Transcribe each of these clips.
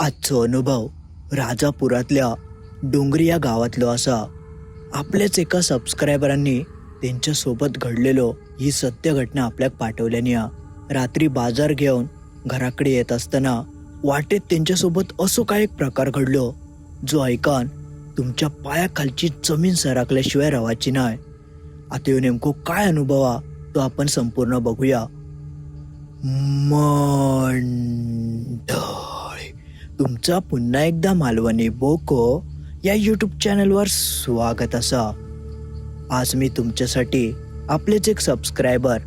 आजचो अनुभव राजापुरातल्या डोंगरी या गावातलो असा. आपल्याच एका सबस्क्रायबरांनी त्यांच्यासोबत घडलेलो ही सत्य घटना आपल्याक पाठवल्यानी. रात्री बाजार घेऊन घराकडे येत असताना वाटेत त्यांच्यासोबत असो काय एक प्रकार घडलो जो ऐकान तुमच्या पायाखालची जमीन सरकल्याशिवाय रवाची नाही. आता ह्यो नेमको काय अनुभव तो आपण संपूर्ण बघूया. तुमचा पुन्हा एकदा मालवणी बोको या यूट्यूब चॅनलवर स्वागत असा. आज मी तुमच्यासाठी आपलेच एक सबस्क्रायबर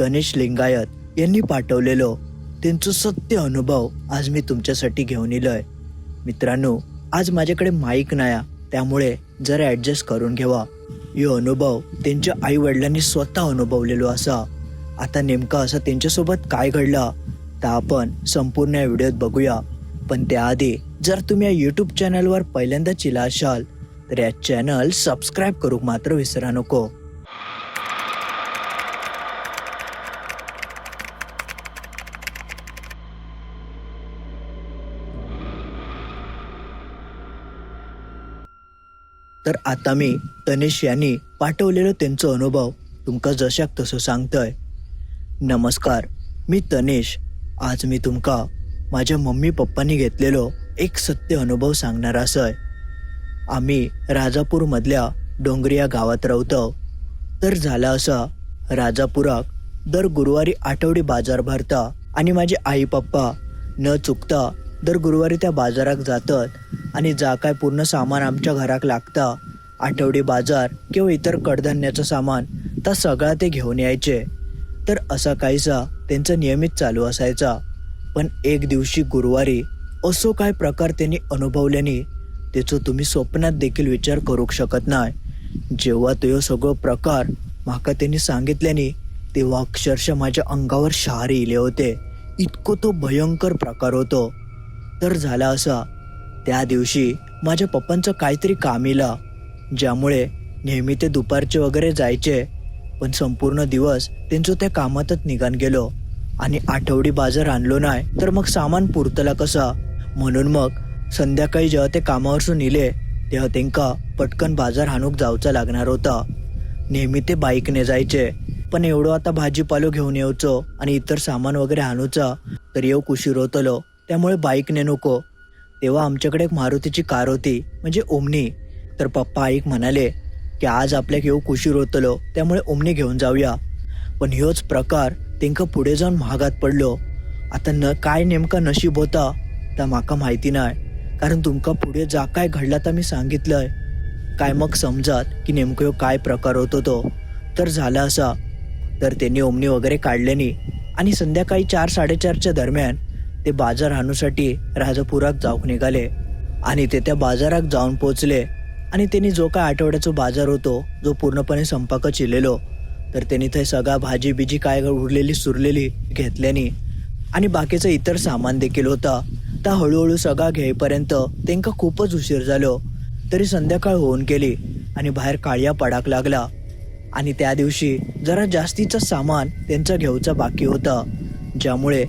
तनेश लिंगायत यांनी पाठवलेलो त्यांचं सत्य अनुभव आज मी तुमच्यासाठी घेऊन इलोय. मित्रांनो, आज माझ्याकडे माईक नाही, त्यामुळे जरा ॲडजस्ट करून घेवा. यो अनुभव त्यांच्या आई वडिलांनी स्वतः अनुभवलेलो असा. आता नेमका असं त्यांच्यासोबत काय घडलं तर आपण संपूर्ण या व्हिडिओत बघूया. पण त्याआधी जर तुम्ही या यूट्यूब चॅनलवर पहिल्यांदा चिला असाल तर या चॅनल सबस्क्राईब करूक मात्र विसरा नको. तर आता मी तनेश यांनी पाठवलेलं त्यांचा अनुभव तुमका जशाक तसं सांगतोय. नमस्कार, मी तनेश. आज मी तुमका माझ्या मम्मी पप्पांनी घेतलेलो एक सत्य अनुभव सांगणार असय. आम्ही राजापूरमधल्या डोंगरी या गावात राहतो. तर झाला असा, राजापुराक दर गुरुवारी आठवडी बाजार भरता आणि माझे आई पप्पा न चुकता दर गुरुवारी त्या बाजाराक जातात आणि जा काय पूर्ण सामान आमच्या घराक लागता, आठवडी बाजार किंवा इतर कडधान्याचं सामान तर सगळा ते घेऊन यायचे. तर असा काहीसा त्यांचं नियमित चालू असायचा. पण एक दिवशी गुरुवारी असो काय प्रकार त्यांनी अनुभवल्याने त्याचं तुम्ही स्वप्नात देखील विचार करू शकत नाही. जेव्हा तो सगळं प्रकार माका त्यांनी सांगितल्याने तेव्हा अक्षरशः माझ्या अंगावर शहारे इले होते. इतको तो भयंकर प्रकार होतो. तर झाला असा, त्या दिवशी माझ्या पप्पांचं काहीतरी काम इला, ज्यामुळे नेहमी ते दुपारचे वगैरे जायचे. पण संपूर्ण दिवस त्यांचं त्या कामातच निघान गेलो आणि आठवडी बाजार आणलो नाही तर मग सामान पुरतला कसा. म्हणून मग संध्याकाळी जेव्हा ते कामावरसून इले तेव्हा त्यांका पटकन बाजार हाणूक जाऊचा लागणार होता. नेहमी ते बाईकने जायचे, पण एवढं आता भाजीपालो घेऊन येऊचो आणि इतर सामान वगैरे आणूचा तर येऊ उशीर होतलो, त्यामुळे बाईकने नको. तेव्हा आमच्याकडे एक मारुतीची कार होती, म्हणजे ओमनी. तर पप्पा आईक म्हणाले की आज आपल्याक येऊ उशीर होतलो, त्यामुळे ओमनी घेऊन जाऊया. पण ह्योच प्रकार तेंका पुढे जाऊन महागात पडलो. आता काय नेमका नशीब होता तर माका माहिती नाही, कारण तुमका पुढे जा काय घडला तर मी सांगितलंय. काय मग समजात की नेमकं ह्यो काय प्रकार होतो तो. तर झाला असा, तर त्यांनी ओमनी वगैरे काढल्यानी आणि संध्याकाळी 4-4:30च्या दरम्यान ते बाजार आणूसाठी राजापुरात जाऊक निघाले. आणि ते त्या बाजारात जाऊन पोचले आणि त्यांनी जो काय आठवड्याचा बाजार होतो जो पूर्णपणे संपाक चिरलेलो, तर त्यांनी ते सगळा भाजी बिजी काय उरलेली सुरलेली घेतल्यानी आणि बाकीचं इतर सामान देखील होता. तर हळूहळू सगळा घेईपर्यंत त्यांका खूपच उशीर झालो. तरी संध्याकाळ होऊन गेली आणि बाहेर काळ्या पडाक लागला. आणि त्या दिवशी जरा जास्तीचं सामान त्यांचा घेऊचा बाकी होता, ज्यामुळे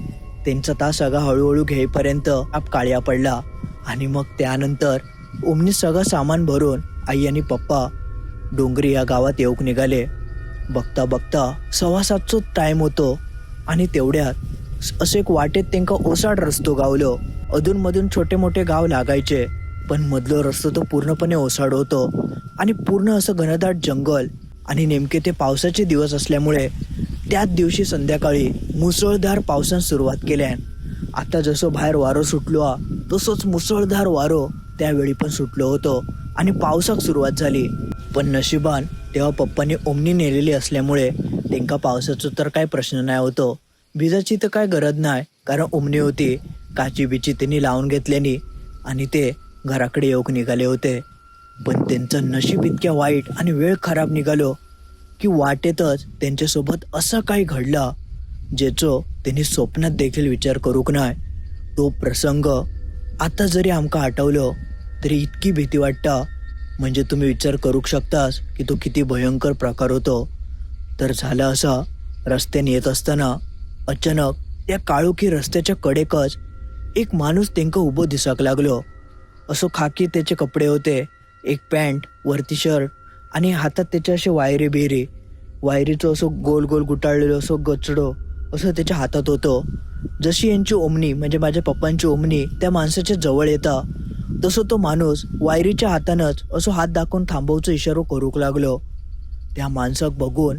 त्यांचा तास सगळा हळूहळू घेईपर्यंत आप काळ्या पडला. आणि मग त्यानंतर ओमनी सगळं सामान भरून आई आणि पप्पा डोंगरी या गावात येऊक निघाले. बघता बघता 6:15चा टाइम होतो आणि तेवढ्यात असे एक वाटेत त्यांका ओसाड रस्तो गावलो. अधूनमधून छोटे मोठे गाव लागायचे, पण मधलो रस्तो तो पूर्णपणे ओसाड होतो आणि पूर्ण असं घनदाट जंगल. आणि नेमके ते पावसाचे दिवस असल्यामुळे त्याच दिवशी संध्याकाळी मुसळधार पावसानं सुरुवात केल्या. आता जसं बाहेर वारो सुटलो तसंच मुसळधार वारो त्यावेळी पण सुटलो होतो आणि पावसाक सुरुवात झाली. पण नशिबान तेव्हा पप्पांनी ओमनी नेलेली असल्यामुळे त्यांका पावसाचा तर काय प्रश्न नाही होतो. भिजाची तर काय गरज नाही, कारण ओमनी होती. काची बिची त्यांनी लावून घेतल्यानी आणि ते घराकडे येऊक निघाले होते. पण त्यांचं नशीब इतक्या वाईट आणि वेळ खराब निघालो की वाटेतच त्यांच्यासोबत असं काही घडला ज्याचो त्यांनी स्वप्नात देखील विचार करूक नाही. तो प्रसंग आता जरी आमका आठवलो तरी इतकी भीती वाटता, म्हणजे तुम्ही विचार करू शकतास की तो किती भयंकर प्रकार होतो. तर झाला असा, रस्त्याने येत असताना अचानक त्या काळोखी रस्त्याच्या कडेकच एक माणूस तेंका उभो दिसाक लागलो. असो खाकी त्याचे कपडे होते, एक पॅन्ट वरती शर्ट आणि हातात त्याच्या असे वायरी बिरी, वायरीचो असो गोल गोल गुटाळलेलो असो गचडो असं त्याच्या हातात होतं. जशी यांची ओमनी म्हणजे माझ्या पप्पांची ओमनी त्या माणसाच्या जवळ येता तसं तो माणूस वायरीच्या हातानंच असो हात दाखवून थांबवचा इशारो करूक लागलो. त्या माणसाक बघून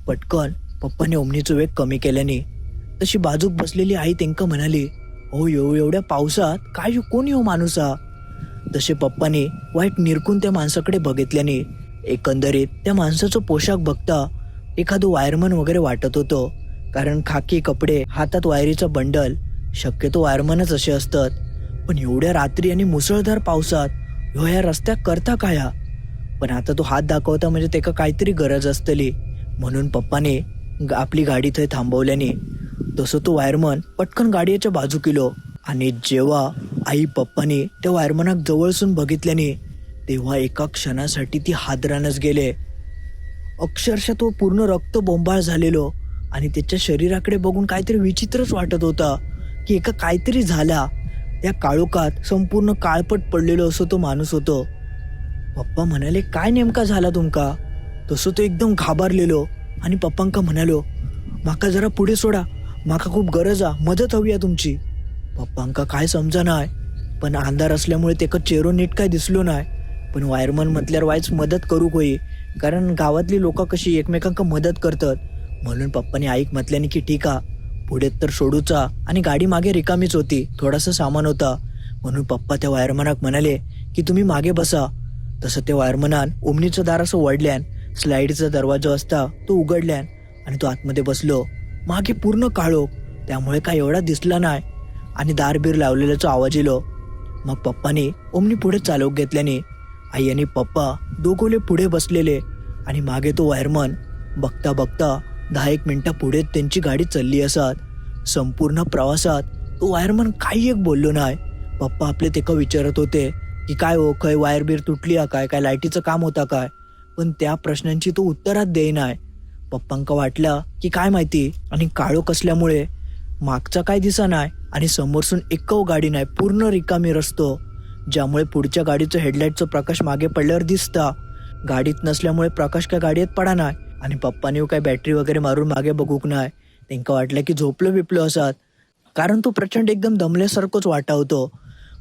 पटकन पप्पाने ओमनीचं वेग कमी केल्याने तशी बाजूक बसलेली आई तेंका म्हणाली, हो एवढ्या पावसात काय कोण येऊ माणूस हा. तसे पप्पाने वाईट निरखून त्या माणसाकडे बघितल्याने एकंदरीत त्या माणसाचं पोशाख बघता एखादं वायरमन वगैरे वाटत होतं. कारण खाकी कपडे, हातात वायरीचा बंडल, शक्यतो वायरमनच असे असतात. पण एवढ्या रात्री आणि मुसळधार पावसात ह्या रस्त्यात करता काय हा. पण आता तो हात दाखवता म्हणजे त्याला काहीतरी गरज असतली, म्हणून पप्पाने आपली गाडी थंय थांबवल्याने तसं तो वायरमन पटकन गाडीच्या बाजू केलो. आणि जेव्हा आई पप्पाने त्या वायरमनाक जवळसून बघितल्याने तेव्हा एका क्षणासाठी ती हादरानच गेले. अक्षरशः तो पूर्ण रक्त बोंबाळ झालेलो आणि त्याच्या शरीराकडे बघून काहीतरी विचित्रच वाटत होता की एका काहीतरी झाला. त्या काळोखात संपूर्ण काळपट पडलेलो असो तो माणूस होतो. पप्पा म्हणाले, काय नेमका झाला तुमका. तसं तो एकदम घाबरलेलो आणि पप्पांका म्हणालो, माका जरा पुढे सोडा, माका खूप गरज आ, मदत हवी आहे तुमची. पप्पांका काय समजा नाही, पण अंधार असल्यामुळे तेका चेहरो नीट काय दिसलो नाही. पण वायरमन म्हटल्यावर वायच मदत करू होई, कारण गावातली लोक कशी एकमेकांका मदत करतात. म्हणून पप्पाने ऐक म्हटल्याने की ठीक आ, पुढे तर सोडूचा. आणि गाडी मागे रिकामीच होती, थोडासा सामान होता. म्हणून पप्पा त्या वायरमनाक म्हणाले की तुम्ही मागे बसा. तसं त्या वायरमनान ओमनीचं दार असं वडल्यान, स्लाईडचा दरवाजा असता तो उघडल्यान आणि तो आतमध्ये बसलो. मागे पूर्ण काळोख, त्यामुळे काय एवढा दिसला नाही आणि दारबीर लावलेल्याचा आवाज येलो. मग पप्पाने ओमनी पुढे चालवूक घेतल्याने आई आणि पप्पा दोघोले पुढे बसलेले आणि मागे तो वायरमन. बघता बघता 10-1 मिनिटं पुढे त्यांची गाडी चालली असत. संपूर्ण प्रवासात तो वायरमन काही एक बोललो नाही. पप्पा आपले तेका विचारत होते की काय हो, काय वायर बीर तुटली काय, काय लाईटीचं काम होता काय. पण त्या प्रश्नांची तो उत्तरात देई नाही. पप्पांका वाटलं की काय माहिती, आणि काळोख असल्यामुळे मागचा काय दिसा नाही आणि समोरसून एकव गाडी नाही, पूर्ण रिकामी रस्तो, ज्यामुळे पुढच्या गाडीचं हेडलाईटचं प्रकाश मागे पडल्यावर दिसता. गाडीत नसल्यामुळे प्रकाश काय गाडीत पडा नाही आणि पप्पाने काय बॅटरी वगैरे मारून मागे बघूक नाही. त्यांना वाटलं की झोपलो बिपलो असत, कारण तो प्रचंड एकदम दमल्यासारखंच वाटावतो.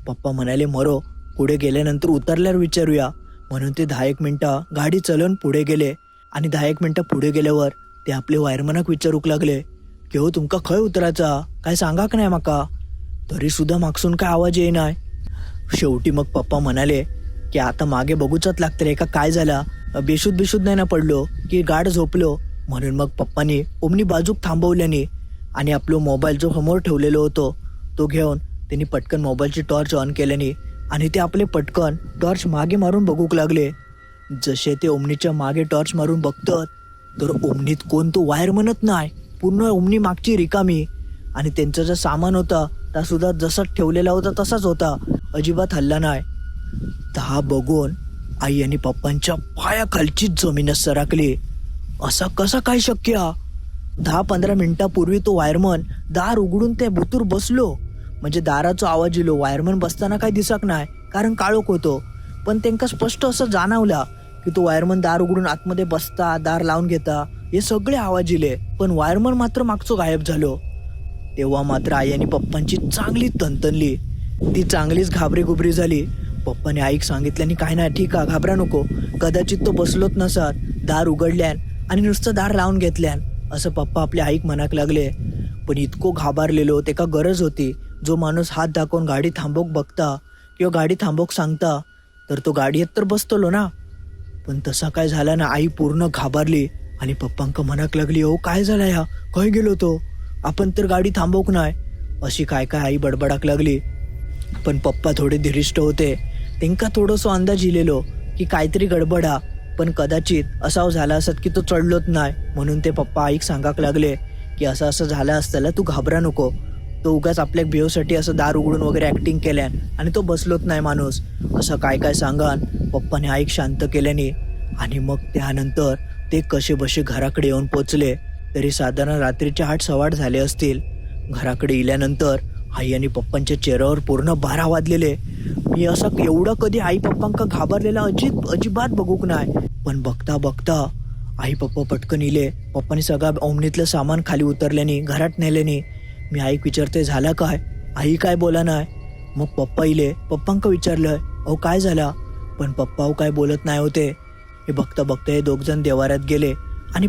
पप्पा म्हणाले, मरो पुढे गेल्यानंतर उतरल्यावर विचारूया. म्हणून ते 10-1 मिनिटं गाडी चालवून पुढे गेले आणि 10-1 मिनिटं पुढे गेल्यावर ते आपले वायरमनाक विचारूक लागले की हो तुमका खय उतरायचा, काय सांगाक नाही माका. तरी सुद्धा मागसून काय आवाज येई नाही. शेवटी मग पप्पा म्हणाले की आता मागे बघूचाच लागतं रे का, काय झाला, बेशुद्ध नाही ना पडलो की गाड झोपलो. म्हणून मग पप्पाने ओमनी बाजूक थांबवल्याने आणि आपलं मोबाईल जो समोर ठेवलेलो होतो तो घेऊन त्यांनी पटकन मोबाईलची टॉर्च ऑन केल्याने आणि ते आपले पटकन टॉर्च मागे मारून बघूक लागले. जसे ते ओमनीच्या मागे टॉर्च मारून बघतात तर ओमनीत कोण तो वायरमनच नाही, पूर्ण ओमनी मागची रिकामी. आणि त्यांचा जो सामान होता त्या सुद्धा जसाच ठेवलेला होता तसाच होता, अजिबात हल्ला नाही. हा बघून आई आणि पप्पांच्या पायाखालचीच जमीनच सरकली. असा कसा काय शक्य. 10-15 मिनिटापूर्वी तो वायरमन दार उघडून त्या बुतूर बसलो, म्हणजे दाराचा आवाज येलो. वायरमन बसताना काय दिसक नाही कारण काळोख होतो, पण त्यांना स्पष्ट असं जाणवला की तो वायरमन दार उघडून आतमध्ये बसता, दार लावून घेता, हे सगळे आवाज इले. पण वायरमन मात्र मागचो गायब झालो. तेव्हा मात्र आई आणि पप्पांची चांगली तणतणली, ती चांगलीच घाबरी झाली. पप्पाने आईक सांगितल्याने काय नाही ठीक आहे, घाबरा नको, कदाचित तो बसलोच नसत, दार उघडल्यान आणि नुसतं दार लावून घेतल्यान, असं पप्पा आपल्या आईक म्हणाक लागले. पण इतको घाबरलेलो तेका गरज होती. जो माणूस हात दाखवून गाडी थांबवूक बघता किंवा गाडी थांबवूक सांगता तर तो गाडीत तर बसतलो ना. पण तसा काय झाला ना. आई पूर्ण घाबरली आणि पप्पांका म्हणाक लागली, हो काय झाला ह्या, खय गेलो तो, आपण तर गाडी थांबवूक नाही, अशी काय काय आई बडबडाक लागली. पण पप्पा थोडे धीरिष्ट होते, त्यांका थोडंसं अंदाज इलेलो की काहीतरी गडबडा, पण कदाचित असा झाला असत की तो चढलोच नाही. म्हणून ते पप्पा आईक सांगाक लागले की असं झालं असताना तू घाबरा नको, तो उगाच आपल्या भेवसाठी असं दार उघडून वगैरे ऍक्टिंग केल्यान आणि तो बसलोच नाही माणूस, असं काय काय सांगान पप्पाने आईक शांत केल्याने. आणि मग त्यानंतर ते कसे बसे घराकडे येऊन पोचले. तरी साधारण रात्रीचे 8-8:15 झाले असतील. घराकडे इल्यानंतर आई आणि पप्पांच्या चेहऱ्यावर पूर्ण 12 वाजलेले. मी असं एवढं कधी आई पप्पांका घाबरलेला अजिबात बघूक नाही. पण बघता बघता आई पप्पा पटकन इले. पप्पानी सगळं ओमनीतलं सामान खाली उतरल्याने घरात नेल्याने. मी आईक विचारते झाला काय. आई काय बोला नाही. मग पप्पा इले. पप्पांका विचारलं अहो काय झाला. पण पप्पा काय बोलत नाही होते. हे बघता बघता हे दोघजण देवाऱ्यात गेले आणि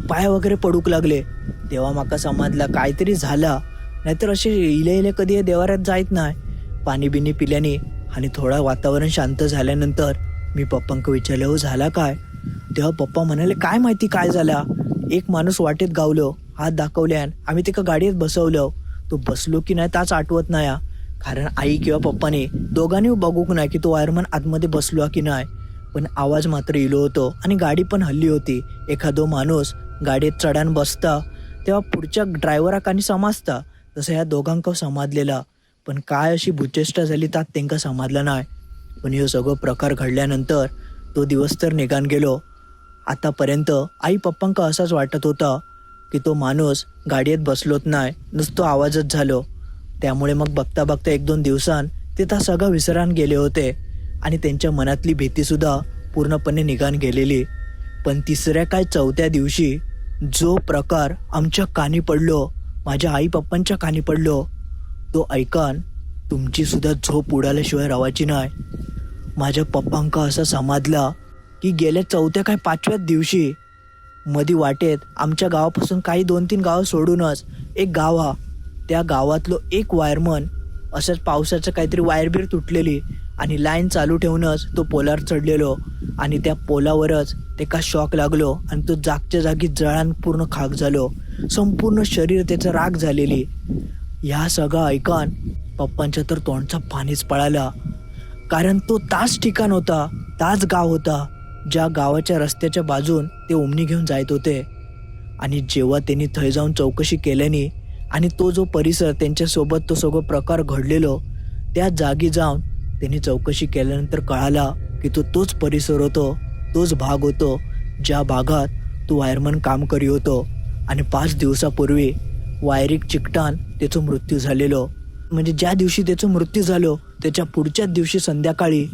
पाया वगैरे पडूक लागले. तेव्हा माका समजला काहीतरी झाला. नाहीतर असे इले कधी हे देवाऱ्यात जायत नाही. पाणी बिनी पिल्याने आणि थोडा वातावरण शांत झाल्यानंतर मी पप्पांका विचारलं हो झाला काय. तेव्हा पप्पा म्हणाले काय माहिती काय झाला. एक माणूस वाटेत गावलो. हात दाखवल्यान आम्ही ते गाडीत बसवलं. तो बसलो की नाही त्याच आठवत नाही. कारण आई किंवा पप्पाने दोघांनी बघूक नाही की तो वायरमन आतमध्ये बसलो की नाही. पण आवाज मात्र इलो होतो आणि गाडी पण हल्ली होती. एखादो माणूस गाडीत चढान बसता तेव्हा पुढच्या ड्रायव्हराकानी समजता तसं ह्या दोघांका समजलेला. पण काय अशी भूचेष्टा झाली त्यात त्यांका समजलं नाही. पण हे सगळं प्रकार घडल्यानंतर तो दिवस तर निघान गेलो. आतापर्यंत आई पप्पांका असाच वाटत होता की तो माणूस गाडीत बसलोच नाही, नुसतं आवाजच झालो. त्यामुळे मग बघता बघता 1-2 दिवसांत ते त्या सगळं विसरान गेले होते आणि त्यांच्या मनातली भीतीसुद्धा पूर्णपणे निघान गेलेली. पण तिसऱ्या काय 4थ्या दिवशी जो प्रकार आमच्या कानी पडलो, माझ्या आई पप्पांच्या कानी पडलो, तो ऐकान तुमची सुद्धा झोप उडाल्याशिवाय रवायची नाही. माझ्या पप्पांका असं समजला की गेल्या 4थ्या काय 5व्या दिवशी मधी वाटेत आमच्या गावापासून काही 2-3 गावं सोडूनच एक गाव हा. त्या गावातलो एक वायरमन असंच पावसाचं काहीतरी वायरबीर तुटलेली आणि लाईन चालू ठेवूनच तो पोलावर चढलेलो आणि त्या पोलावरच त्याका शॉक लागलो आणि तो जागच्या जागी जळान पूर्ण खाक झालो. संपूर्ण शरीर त्याचं राख झालेली. ह्या सगळं ऐकान पप्पांच्या तर तोंडचा पाणीच पळाला. कारण तो ताच ठिकाण होता, ताच गाव होता ज्या गावाच्या रस्त्याच्या बाजून ते ओमनी घेऊन जात होते. आणि जेव्हा त्यांनी थंय जाऊन चौकशी केल्याने आणि तो जो परिसर त्यांच्यासोबत तो सगळं प्रकार घडलेलो त्या जागी जाऊन त्यांनी चौकशी केल्यानंतर कळाला की तोच परिसर होतो, तोच भाग होतो ज्या भागात तो वायरमन काम करी होतो. आणि 5 दिवसापूर्वी वायरिक चिकटान त्याचा मृत्यू झालेलो. म्हणजे ज्या दिवशी त्याचा मृत्यू झालो त्याच्या पुढच्याच दिवशी संध्याकाळी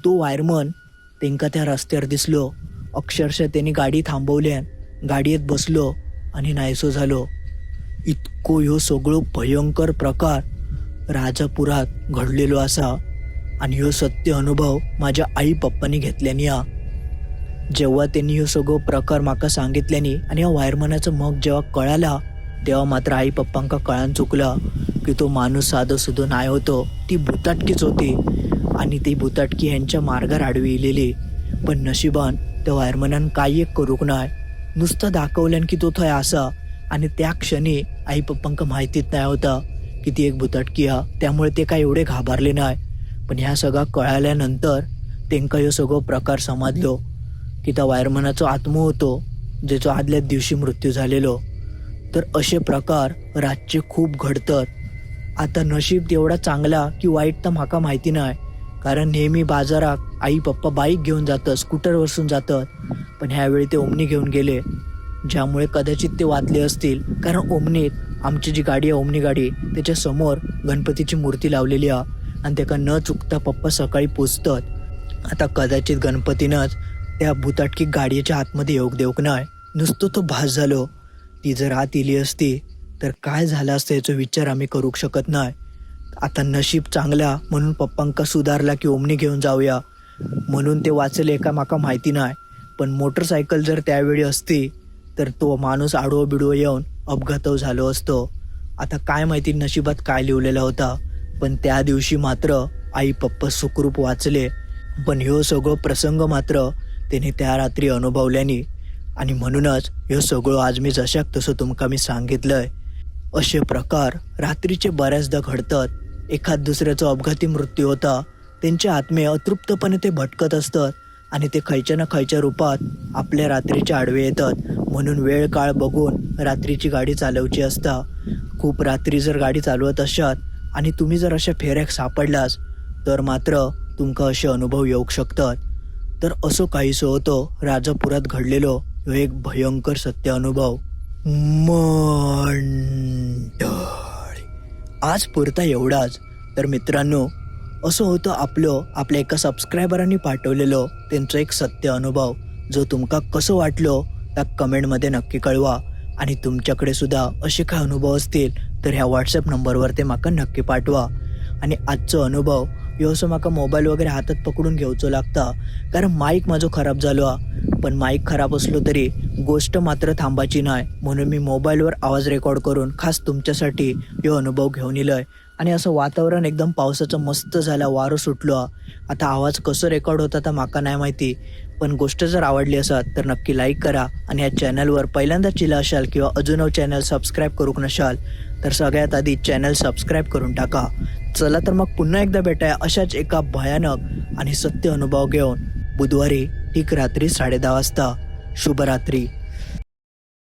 तो वायरमन त्यांका त्या रस्त्यावर दिसलो. अक्षरशः त्यांनी गाडी थांबवल्यान गाडीत बसलो आणि नाहीसो झालो. इतको ह्यो सगळो भयंकर प्रकार राजापुरात घडलेलो असा. आणि ह्यो सत्य अनुभव माझ्या आई पप्पांनी घेतल्यानी हा. जेव्हा त्यांनी ह्यो सगळो प्रकार माका सांगितल्यानी आणि ह्या वायरमनाचं मग जेव्हा कळाला तेव्हा मात्र आई पप्पांका कळान चुकला की तो माणूस साधं सुद्धा नाही होतो, ती भुताटकीच होती. आणि ती भुताटकी ह्यांच्या मार्गावर आडवी इलेली. पण नशिबान त्या वायरमनान काही एक करूक नाही, नुसतं दाखवल्यान की तो थंय असा. आणि त्या क्षणी आई पप्पांका माहितीच नाही होता की ती एक भुताटकी हा. त्यामुळे ते काय एवढे घाबरले नाही. पण ह्या सगळा कळाल्यानंतर त्यांका ह्यो सगळो प्रकार समजलो की त्या वायरमनाचो आत्मा होतो ज्याचा आदल्या दिवशी मृत्यू झालेलो. तर असे प्रकार रातचे खूप घडतात. आता नशीब तेवढा चांगला की वाईट तर माका माहिती नाही. कारण नेहमी बाजारात आई पप्पा बाईक घेऊन जातात, स्कूटर बसून जातात. पण ह्यावेळी ते ओमनी घेऊन गेले, ज्यामुळे कदाचित ते वाचले असतील. कारण ओमनीत आमची जी गाडी आहे ओमनी गाडी त्याच्या समोर गणपतीची मूर्ती लावलेली आहे आणि त्याका न चुकता पप्पा सकाळी पोचतात. आता कदाचित गणपतीनंच त्या भूताटकी गाडीच्या आतमध्ये योग देऊक नाही, नुसतं तो भास झालो. ती जर आत इली असती तर काय झालं असतं याचा विचार आम्ही करू शकत नाही. आता नशीब चांगला म्हणून पप्पांका सुधारला की ओमनी घेऊन जाऊया म्हणून ते वाचले का माका माहिती नाही. पण मोटरसायकल जर त्यावेळी असती तर तो माणूस आडवं बिडवं येऊन अपघात झालो असतो. आता काय माहिती नशिबात काय लिहिलेला होता. पण त्या दिवशी मात्र आई पप्पा सुखरूप वाचले. पण ह्यो सगळं प्रसंग मात्र त्याने त्या रात्री अनुभवल्याने. आणि म्हणूनच ह्यो सगळं आज मी जशाक तसं तुमका मी सांगितलंय. असे प्रकार रात्रीचे बऱ्याचदा घडतात. एखाद दुसऱ्याचा अपघाती मृत्यू होता, त्यांचे आत्मे अतृप्तपणे ते भटकत असतात आणि ते खयच्या ना खयच्या रूपात आपल्या रात्रीच्या आडवे येतात. म्हणून वेळ काळ बघून रात्रीची गाडी चालवची असता. खूप रात्री जर गाडी चालवत असाल आणि तुम्ही जर अशा फेऱ्याक सापडलास तर मात्र तुमका असे अनुभव येऊ शकतात. तर असं काहीसं होतं राजापुरात घडलेलो ह्यो एक भयंकर सत्य अनुभव. मंडळी, आज पुरता एवढाच. तर मित्रांनो, असं होतं आपल्या एका सबस्क्रायबरांनी पाठवलेलं त्यांचं एक सत्य अनुभव. जो तुमका कसं वाटलं त्या कमेंटमध्ये नक्की कळवा. आणि तुमच्याकडे सुद्धा असे काय अनुभव असतील तर ह्या व्हॉट्सअप नंबरवर ते माका नक्की पाठवा. आणि आजचा अनुभव ह्यो असं माका मोबाईल वगैरे हातात पकडून घेवचो लागता, कारण माईक माझो खराब झालो हा. पण माईक खराब असलो तरी गोष्ट मात्र थांबायची नाही, म्हणून मी मोबाईलवर आवाज रेकॉर्ड करून खास तुमच्यासाठी ह्यो अनुभव घेऊन इलोय. आणि असं वातावरण एकदम पावसाचं मस्त झालं, वारं सुटलो हा. आता आवाज कसं रेकॉर्ड होता तर माका नाही माहिती, पण गोष्ट जर आवडली असाल तर नक्की लाईक करा. आणि या चॅनलवर पहिल्यांदा चिला असाल किंवा अजून चॅनल सबस्क्राईब करूक नसाल तर सगळ्यात आधी चॅनल सबस्क्राईब करून टाका. चला तर मग पुन्हा एकदा भेटाया अशाच एका भयानक आणि सत्य अनुभव घेऊन बुधवारी ठीक रात्री 10:30 वाजता. शुभरात्री.